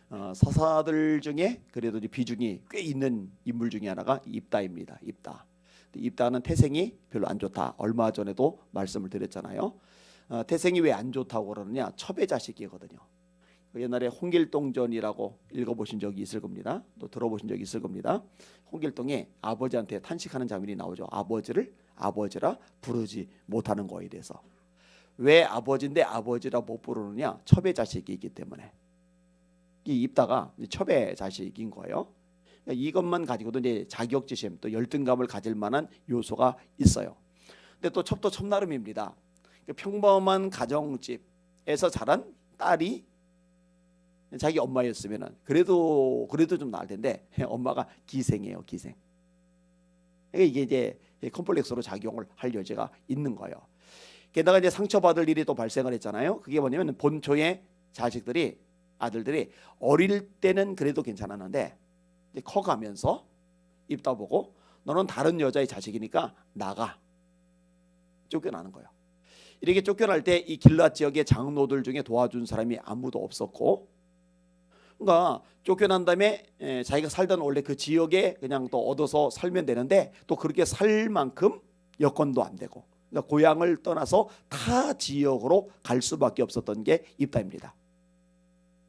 사사들 중에 그래도 이제 비중이 꽤 있는 인물 중에 하나가 입다입니다. 입다는 태생이 별로 안 좋다. 얼마 전에도 말씀을 드렸잖아요. 태생이 왜 안 좋다고 그러느냐? 첩의 자식이거든요. 옛날에 홍길동전이라고 읽어보신 적이 있을 겁니다. 또 들어보신 적이 있을 겁니다. 홍길동이 아버지한테 탄식하는 장면이 나오죠. 아버지를 아버지라 부르지 못하는 거에 대해서. 왜 아버지인데 아버지라 못 부르느냐? 첩의 자식이기 때문에. 이 입다가 첩의 자식인 거예요. 이것만 가지고도 이제 자격지심 또 열등감을 가질 만한 요소가 있어요. 근데 또 첩도 첩나름입니다. 평범한 가정집에서 자란 딸이 자기 엄마였으면은 그래도 좀 나을 텐데 엄마가 기생이에요, 기생. 이게 이제 컴플렉스로 작용을 할 여지가 있는 거예요. 게다가 이제 상처받을 일이 또 발생을 했잖아요. 그게 뭐냐면 본초의 자식들이 아들들이 어릴 때는 그래도 괜찮았는데 이제 커가면서 입다 보고 너는 다른 여자의 자식이니까 나가, 쫓겨나는 거예요. 이렇게 쫓겨날 때 이 길앗 지역의 장로들 중에 도와준 사람이 아무도 없었고, 그러니까 쫓겨난 다음에 자기가 살던 원래 그 지역에 그냥 또 얻어서 살면 되는데 또 그렇게 살 만큼 여건도 안 되고, 그러니까 고향을 떠나서 타 지역으로 갈 수밖에 없었던 게 입다입니다.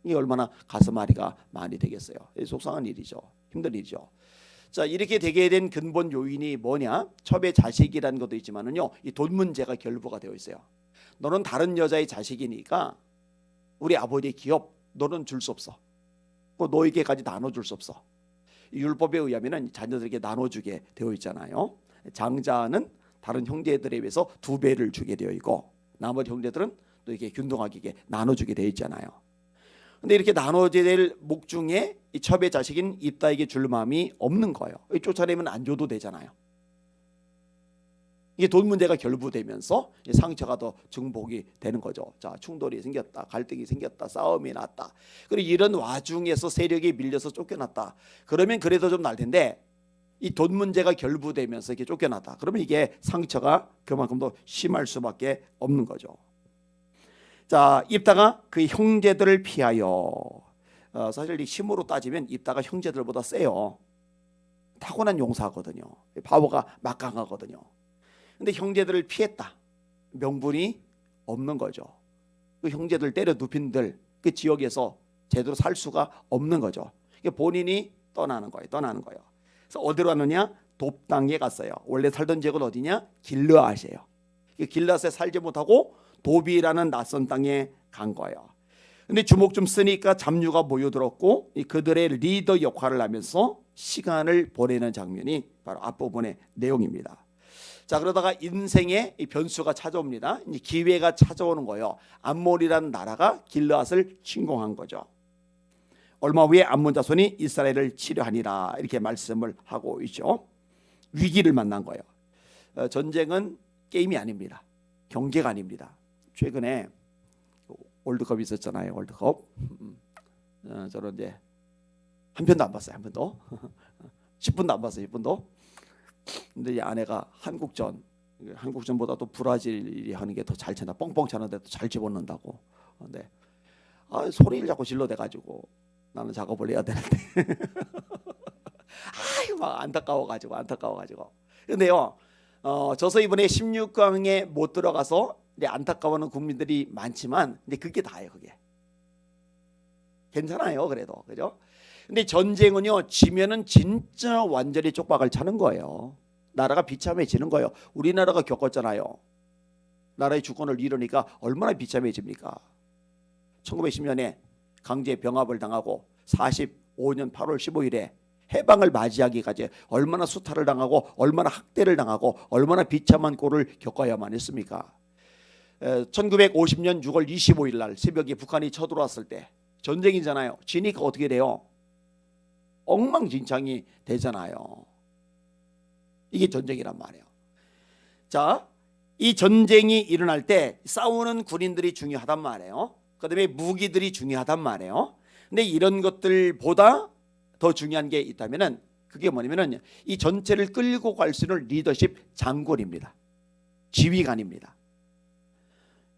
이게 얼마나 가슴앓이가 많이 되겠어요. 속상한 일이죠. 힘든 일이죠. 자, 이렇게 되게 된 근본 요인이 뭐냐? 첩의 자식이라는 것도 있지만은요, 이 돈 문제가 결부가 되어 있어요. 너는 다른 여자의 자식이니까 우리 아버지의 기업 너는 줄 수 없어. 너에게까지 나눠줄 수 없어. 율법에 의하면은 자녀들에게 나눠주게 되어 있잖아요. 장자는 다른 형제들에 비해서 2배를 주게 되어 있고 나머지 형제들은 또 이렇게 균등하게 나눠주게 되어 있잖아요. 근데 이렇게 나눠져야 될 목 중에 이 첩의 자식인 입다에게 줄 마음이 없는 거예요. 쫓아내면 안 줘도 되잖아요. 이게 돈 문제가 결부되면서 상처가 더 증폭이 되는 거죠. 자, 충돌이 생겼다, 갈등이 생겼다, 싸움이 났다. 그리고 이런 와중에서 세력이 밀려서 쫓겨났다. 그러면 그래도 좀 날 텐데 이 돈 문제가 결부되면서 이렇게 쫓겨났다. 그러면 이게 상처가 그만큼 더 심할 수밖에 없는 거죠. 자, 입다가 그 형제들을 피하여, 사실 이 힘으로 따지면 입다가 형제들보다 세요. 타고난 용사거든요. 바보가 막강하거든요. 근데 형제들을 피했다. 명분이 없는 거죠. 그 형제들 때려 눕힌들 그 지역에서 제대로 살 수가 없는 거죠. 본인이 떠나는 거예요. 그래서 어디로 갔느냐? 돕 땅에 갔어요. 원래 살던 지역은 어디냐? 길르앗이에요. 길르앗에 살지 못하고 도비라는 낯선 땅에 간 거예요. 근데 주목 좀 쓰니까 잡류가 모여들었고 그들의 리더 역할을 하면서 시간을 보내는 장면이 바로 앞부분의 내용입니다. 자, 그러다가 인생의 변수가 찾아옵니다. 이제 기회가 찾아오는 거예요. 암몬이라는 나라가 길르앗을 침공한 거죠. 얼마 후에 암몬 자손이 이스라엘을 치려하니라 이렇게 말씀을 하고 있죠. 위기를 만난 거예요. 전쟁은 게임이 아닙니다. 경제가 아닙니다. 최근에 월드컵이 있었잖아요. 월드컵. 저는 이제 한 편도 안 봤어요. 한 편도 10분도 안 봤어요. 10분도. 근데 이 아내가 한국전보다도 브라질이 하는 게 더 잘 찬다. 뻥뻥 차는데 또 잘 집어넣는다고. 근데 소리를 자꾸 질러대가지고 나는 작업을 해야 되는데 아유 막 안타까워가지고. 근데요, 저서 이번에 16강에 못 들어가서 이제 안타까워하는 국민들이 많지만, 근데 그게 다예요. 그게 괜찮아요. 그래도 그죠? 근데 전쟁은요, 지면은 진짜 완전히 쪽박을 차는 거예요. 나라가 비참해지는 거예요. 우리나라가 겪었잖아요. 나라의 주권을 잃으니까 얼마나 비참해집니까? 1910년에 강제 병합을 당하고 45년 8월 15일에 해방을 맞이하기까지 얼마나 수탈을 당하고 얼마나 학대를 당하고 얼마나 비참한 꼴을 겪어야만 했습니까? 1950년 6월 25일 날 새벽에 북한이 쳐들어왔을 때 전쟁이잖아요. 지니까 어떻게 돼요? 엉망진창이 되잖아요. 이게 전쟁이란 말이에요. 자, 이 전쟁이 일어날 때 싸우는 군인들이 중요하단 말이에요. 그다음에 무기들이 중요하단 말이에요. 근데 이런 것들보다 더 중요한 게 있다면은 그게 뭐냐면은 이 전체를 끌고 갈 수 있는 리더십 장군입니다. 지휘관입니다.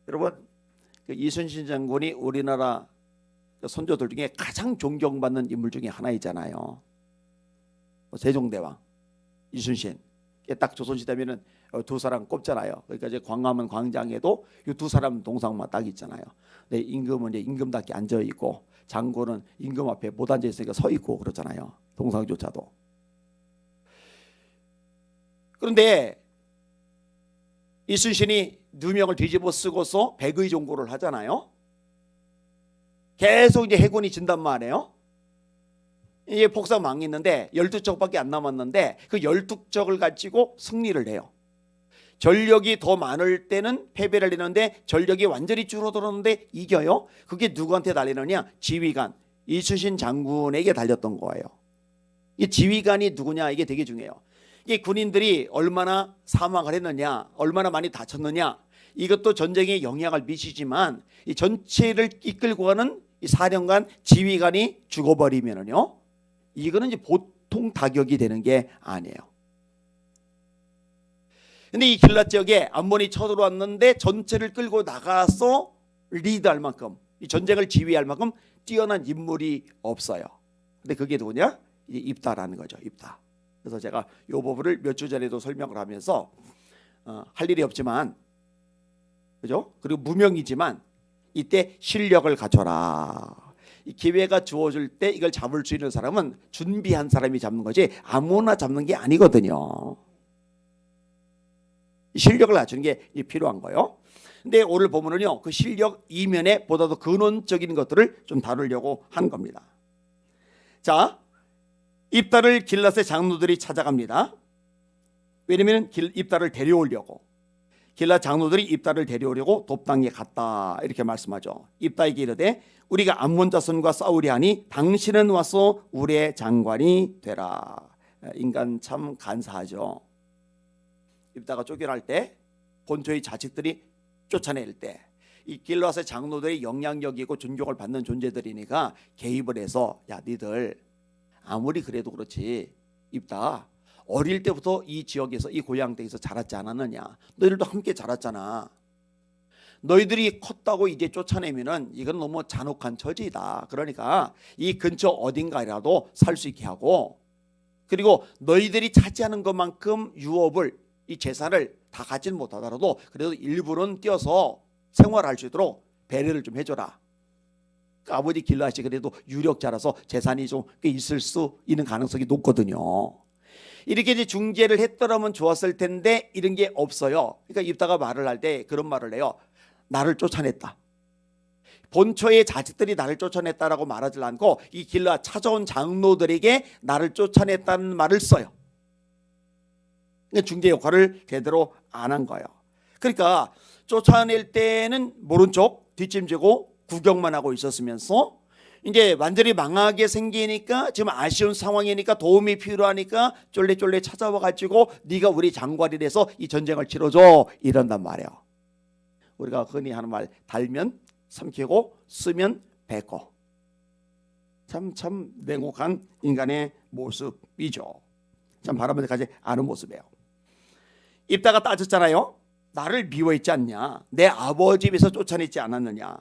여러분, 그 이순신 장군이 우리나라 선조들 중에 가장 존경받는 인물 중에 하나이잖아요. 세종대왕, 이순신. 딱 조선시대면은 두 사람 꼽잖아요. 그러니까 이제 광화문 광장에도 이 두 사람 동상만 딱 있잖아요. 근데 임금은 이제 임금답게 앉아 있고 장군은 임금 앞에 못 앉아 있으니까 서 있고 그러잖아요. 동상조차도. 그런데 이순신이 누명을 뒤집어 쓰고서 백의 종고를 하잖아요. 계속 이제 해군이 진단 말이에요. 이게 복사망이 있는데 12척밖에 안 남았는데 그 12척을 가지고 승리를 해요. 전력이 더 많을 때는 패배를 하는데 전력이 완전히 줄어들었는데 이겨요. 그게 누구한테 달리느냐? 지휘관 이순신 장군에게 달렸던 거예요. 이 지휘관이 누구냐? 이게 되게 중요해요. 이 군인들이 얼마나 사망을 했느냐, 얼마나 많이 다쳤느냐, 이것도 전쟁에 영향을 미치지만 이 전체를 이끌고 가는 이 사령관 지휘관이 죽어버리면은요, 이거는 이제 보통 타격이 되는 게 아니에요. 근데 이 길라 지역에 암몬이 쳐들어왔는데 전체를 끌고 나가서 리드할 만큼, 이 전쟁을 지휘할 만큼 뛰어난 인물이 없어요. 근데 그게 누구냐? 이제 입다라는 거죠. 입다. 그래서 제가 이 부분을 몇 주 전에도 설명을 하면서 할 일이 없지만, 그죠? 그리고 무명이지만 이때 실력을 갖춰라. 이 기회가 주어질 때 이걸 잡을 수 있는 사람은 준비한 사람이 잡는 거지 아무나 잡는 게 아니거든요. 실력을 갖추는 게 필요한 거예요. 근데 오늘 보면은요, 그 실력 이면에 보다 더 근원적인 것들을 좀 다루려고 한 겁니다. 자, 입다를 길랏의 장로들이 찾아갑니다. 왜냐하면 입다를 데려오려고. 길랏 장로들이 입다를 데려오려고 돕당에 갔다 이렇게 말씀하죠. 입다에게 이르되 우리가 암몬 자손과 싸우려 하니 당신은 와서 우리의 장관이 되라. 인간 참 간사하죠. 입다가 쫓겨날 때, 본초의 자식들이 쫓아낼 때, 이 길랏의 장로들이 영향력이 있고 존경을 받는 존재들이니까 개입을 해서, 야 니들 아무리 그래도 그렇지 입다 어릴 때부터 이 지역에서, 이 고향 땅에서 자랐지 않았느냐. 너희들도 함께 자랐잖아. 너희들이 컸다고 이제 쫓아내면은 이건 너무 잔혹한 처지다. 그러니까 이 근처 어딘가라도 살 수 있게 하고, 그리고 너희들이 차지하는 것만큼 유업을, 이 재산을 다 갖지는 못하더라도 그래도 일부는 띄어서 생활할 수 있도록 배려를 좀 해줘라. 그러니까 아버지 길랏이 그래도 유력자라서 재산이 좀 꽤 있을 수 있는 가능성이 높거든요. 이렇게 이제 중재를 했더라면 좋았을 텐데 이런 게 없어요. 그러니까 입다가 말을 할 때 그런 말을 해요. 나를 쫓아냈다. 본초의 자식들이 나를 쫓아냈다라고 말하지 않고 이 길랏 찾아온 장로들에게 나를 쫓아냈다는 말을 써요. 중재 역할을 제대로 안 한 거예요. 그러니까 쫓아낼 때는 모른 척 뒷짐지고 구경만 하고 있었으면서 이제 완전히 망하게 생기니까 지금 아쉬운 상황이니까 도움이 필요하니까 쫄래쫄래 찾아와 가지고 네가 우리 장관이 돼서 이 전쟁을 치러줘 이런단 말이에요. 우리가 흔히 하는 말, 달면 삼키고 쓰면 뱉고. 참 냉혹한 인간의 모습이죠. 참 바람직하지 않은 모습이에요. 입다가 따졌잖아요. 나를 미워했지 않냐, 내 아버지 집에서 쫓아냈지 않았느냐.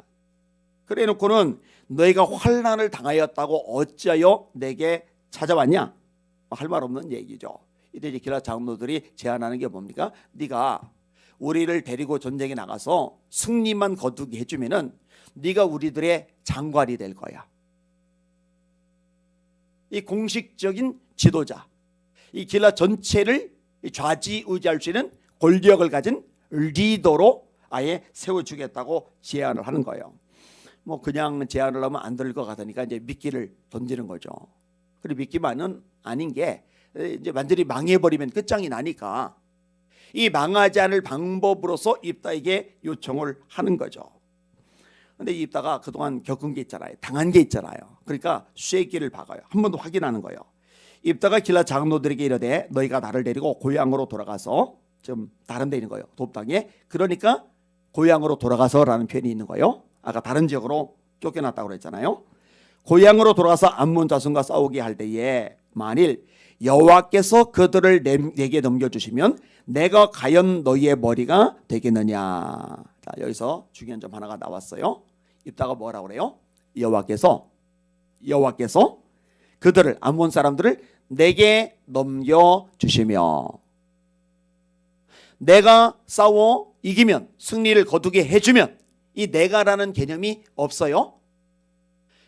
그래 놓고는 너희가 환난을 당하였다고 어찌하여 내게 찾아왔냐. 할 말 없는 얘기죠. 이때 이제 길랏 장로들이 제안하는 게 뭡니까? 네가 우리를 데리고 전쟁에 나가서 승리만 거두게 해주면은 네가 우리들의 장관이 될 거야. 이 공식적인 지도자, 이 길랏 전체를 좌지우지할 수 있는 권력을 가진 리더로 아예 세워주겠다고 제안을 하는 거예요. 뭐 그냥 제안을 하면 안 될 것 같으니까 이제 미끼를 던지는 거죠. 그리고 미끼만은 아닌 게 이제 완전히 망해버리면 끝장이 나니까 이 망하지 않을 방법으로서 입다에게 요청을 하는 거죠. 근데 입다가 그동안 겪은 게 있잖아요. 당한 게 있잖아요. 그러니까 쇠기를 박아요. 한 번 더 확인하는 거예요. 입다가 길랏 장로들에게 이르되 너희가 나를 데리고 고향으로 돌아가서, 좀 다른 데 있는 거예요. 돕당에. 그러니까 고향으로 돌아가서라는 표현이 있는 거예요. 아까 다른 지역으로 쫓겨났다고 그랬잖아요. 고향으로 돌아가서 암몬 자손과 싸우게 할 때에 만일 여호와께서 그들을 내게 넘겨주시면 내가 과연 너희의 머리가 되겠느냐. 자, 여기서 중요한 점 하나가 나왔어요. 입다가 뭐라고 그래요? 여호와께서 그들을 암몬 사람들을 내게 넘겨 주시며 내가 싸워 이기면 승리를 거두게 해주면 이 내가라는 개념이 없어요.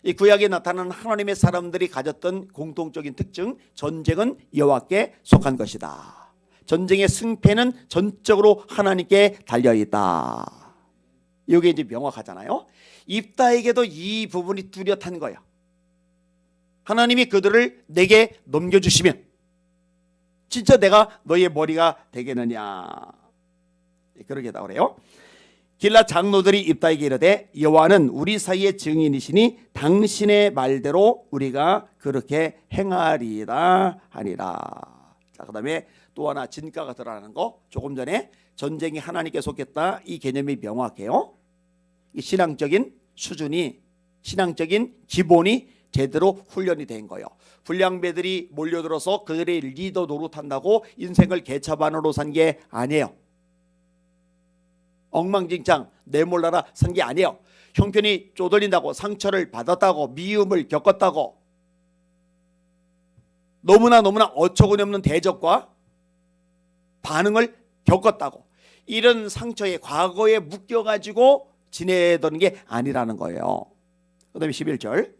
이 구약에 나타나는 하나님의 사람들이 가졌던 공통적인 특징, 전쟁은 여호와께 속한 것이다. 전쟁의 승패는 전적으로 하나님께 달려있다. 이게 이제 명확하잖아요. 입다에게도 이 부분이 뚜렷한 거예요. 하나님이 그들을 내게 넘겨주시면 진짜 내가 너의 머리가 되겠느냐. 그러게다 그래요. 길라 장로들이 입다에게 이르되 여호와는 우리 사이의 증인이시니 당신의 말대로 우리가 그렇게 행하리이다 하니라. 자, 그다음에 또 하나 진가가 드러나는 거. 조금 전에 전쟁이 하나님께 속했다 이 개념이 명확해요. 이 신앙적인 수준이, 신앙적인 기본이 제대로 훈련이 된 거예요. 불량배들이 몰려들어서 그들의 리더 노릇한다고 인생을 개차반으로 산 게 아니에요. 엉망진창 내몰라라 산 게 아니에요. 형편이 쪼들린다고 상처를 받았다고 미움을 겪었다고 너무나 어처구니없는 대적과 반응을 겪었다고 이런 상처에 과거에 묶여가지고 지내던 게 아니라는 거예요. 그 다음에 11절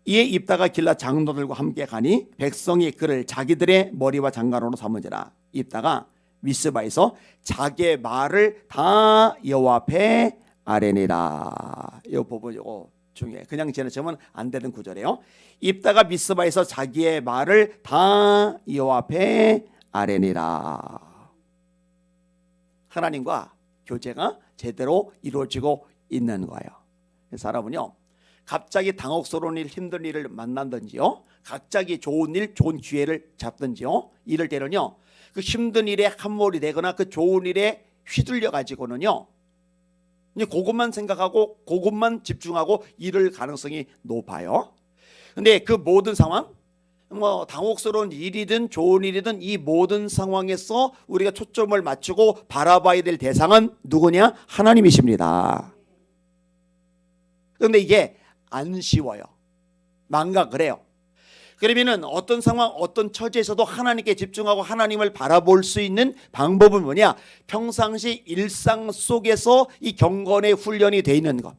이에 입다가 길라 장로들과 함께 가니 백성이 그를 자기들의 머리와 장관으로 삼은지라. 입다가 미스바에서 자기의 말을 다 여호와 앞에 아뢰니라. 이 부분 이거 중요해. 그냥 지나치면 안 되는 구절이에요. 입다가 미스바에서 자기의 말을 다 여호와 앞에 아뢰니라. 하나님과 교제가 제대로 이루어지고 있는 거예요. 사람은요, 갑자기 당혹스러운 일, 힘든 일을 만난든지요, 갑자기 좋은 일, 좋은 기회를 잡든지요, 이럴 때는요, 그 힘든 일에 함몰이 되거나 그 좋은 일에 휘둘려 가지고는요, 그것만 생각하고 그것만 집중하고 이럴 가능성이 높아요. 근데 그 모든 상황, 당혹스러운 일이든 좋은 일이든 이 모든 상황에서 우리가 초점을 맞추고 바라봐야 될 대상은 누구냐? 하나님이십니다. 그런데 이게 안 쉬워요. 망각을 해요. 그러면은 어떤 상황, 어떤 처지에서도 하나님께 집중하고 하나님을 바라볼 수 있는 방법은 뭐냐? 평상시 일상 속에서 이 경건의 훈련이 돼 있는 것.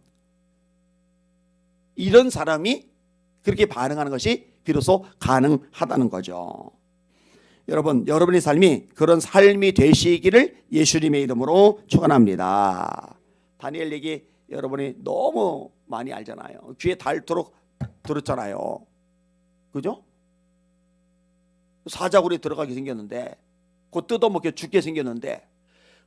이런 사람이 그렇게 반응하는 것이 비로소 가능하다는 거죠. 여러분, 여러분의 삶이 그런 삶이 되시기를 예수님의 이름으로 축원합니다. 다니엘 얘기 여러분이 너무 많이 알잖아요. 귀에 닳도록 들었잖아요. 그죠? 사자굴에 들어가게 생겼는데, 곧 뜯어먹게 죽게 생겼는데,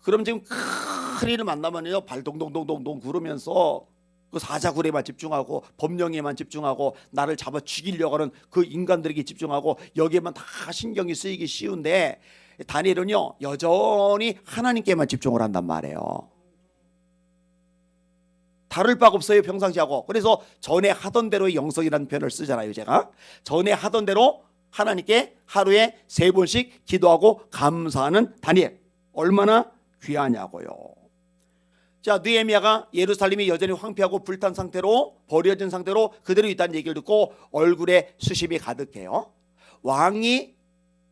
그럼 지금 큰 일을 만나면요, 발 동동동동동 구르면서 그 사자굴에만 집중하고 법령에만 집중하고 나를 잡아 죽이려고 하는 그 인간들에게 집중하고 여기에만 다 신경이 쓰이기 쉬운데, 다니엘은요 여전히 하나님께만 집중을 한단 말이에요. 다를 바가 없어요, 평상시하고. 그래서 전에 하던 대로의 영성이라는 표현을 쓰잖아요. 제가 전에 하던 대로 하나님께 하루에 3번씩 기도하고 감사하는 다니엘, 얼마나 귀하냐고요. 자, 느헤미야가 예루살렘이 여전히 황폐하고 불탄 상태로, 버려진 상태로 그대로 있다는 얘기를 듣고 얼굴에 수심이 가득해요. 왕이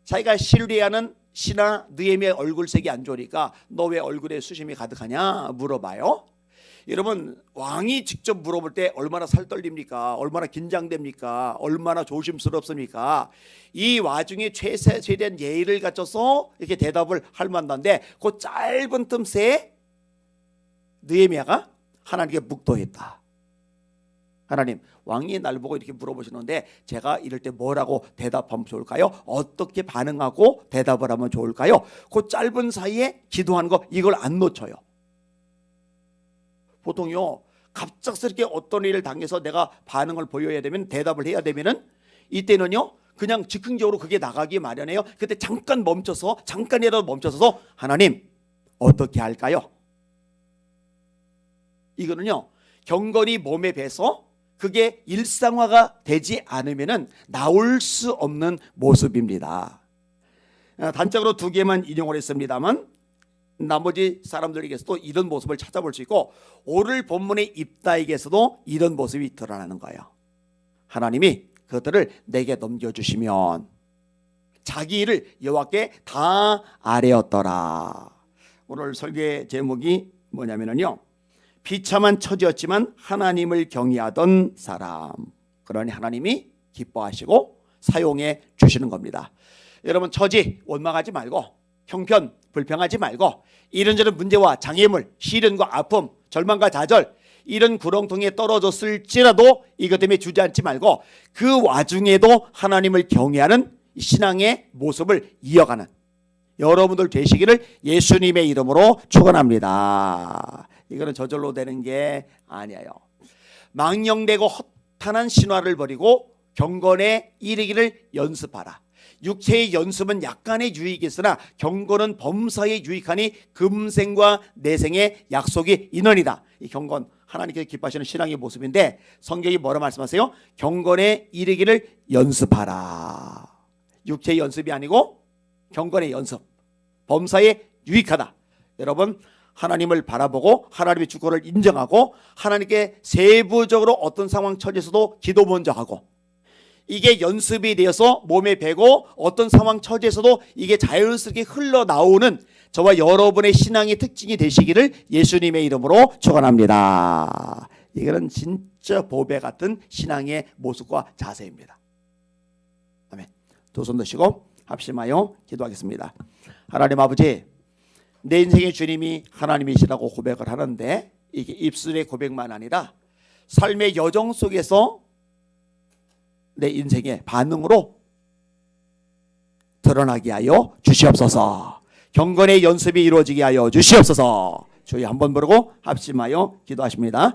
자기가 신뢰하는 신하 느헤미야의 얼굴색이 안 좋으니까 너 왜 얼굴에 수심이 가득하냐 물어봐요. 여러분, 왕이 직접 물어볼 때 얼마나 살떨립니까? 얼마나 긴장됩니까? 얼마나 조심스럽습니까? 이 와중에 최대한 예의를 갖춰서 이렇게 대답을 할 만한데, 그 짧은 틈새에 느헤미야가 하나님께 묵도했다. 하나님, 왕이 날 보고 이렇게 물어보시는데 제가 이럴 때 뭐라고 대답하면 좋을까요? 어떻게 반응하고 대답을 하면 좋을까요? 그 짧은 사이에 기도하는 거, 이걸 안 놓쳐요. 보통요, 갑작스럽게 어떤 일을 당해서 내가 반응을 보여야 되면, 대답을 해야 되면은, 이때는요 그냥 즉흥적으로 그게 나가기 마련해요. 그때 잠깐 멈춰서, 잠깐이라도 멈춰서 하나님 어떻게 할까요? 이거는요 경건이 몸에 배서 그게 일상화가 되지 않으면은 나올 수 없는 모습입니다. 단적으로 2개만 인용을 했습니다만, 나머지 사람들에게서도 이런 모습을 찾아볼 수 있고 오늘 본문의 입다에게서도 이런 모습이 드러나는 거예요. 하나님이 그것들을 내게 넘겨주시면 자기 일을 여호와께 다 아뢰었더라. 오늘 설교의 제목이 뭐냐면요, 비참한 처지였지만 하나님을 경외하던 사람. 그러니 하나님이 기뻐하시고 사용해 주시는 겁니다. 여러분, 처지 원망하지 말고, 형편 불평하지 말고, 이런저런 문제와 장애물, 시련과 아픔, 절망과 좌절, 이런 구렁텅이에 떨어졌을지라도 이것 때문에 주저앉지 말고 그 와중에도 하나님을 경외하는 신앙의 모습을 이어가는 여러분들 되시기를 예수님의 이름으로 축원합니다. 이거는 저절로 되는 게 아니에요. 망령되고 허탄한 신화를 버리고 경건에 이르기를 연습하라. 육체의 연습은 약간의 유익이 있으나 경건은 범사에 유익하니 금생과 내생의 약속이 인원이다. 이 경건, 하나님께서 기뻐하시는 신앙의 모습인데 성경이 뭐라 말씀하세요? 경건에 이르기를 연습하라. 육체의 연습이 아니고 경건의 연습, 범사에 유익하다. 여러분, 하나님을 바라보고 하나님의 주권을 인정하고 하나님께 세부적으로 어떤 상황 처지에서도 기도 먼저 하고, 이게 연습이 되어서 몸에 배고 어떤 상황 처지에서도 이게 자연스럽게 흘러나오는 저와 여러분의 신앙의 특징이 되시기를 예수님의 이름으로 축원합니다. 이거는 진짜 보배 같은 신앙의 모습과 자세입니다. 아멘. 두 손 드시고 합심하여 기도하겠습니다. 하나님 아버지, 내 인생의 주님이 하나님이시라고 고백을 하는데 이게 입술의 고백만 아니라 삶의 여정 속에서 내 인생의 반응으로 드러나게 하여 주시옵소서. 경건의 연습이 이루어지게 하여 주시옵소서. 저희 한번 부르고 합심하여 기도하십니다.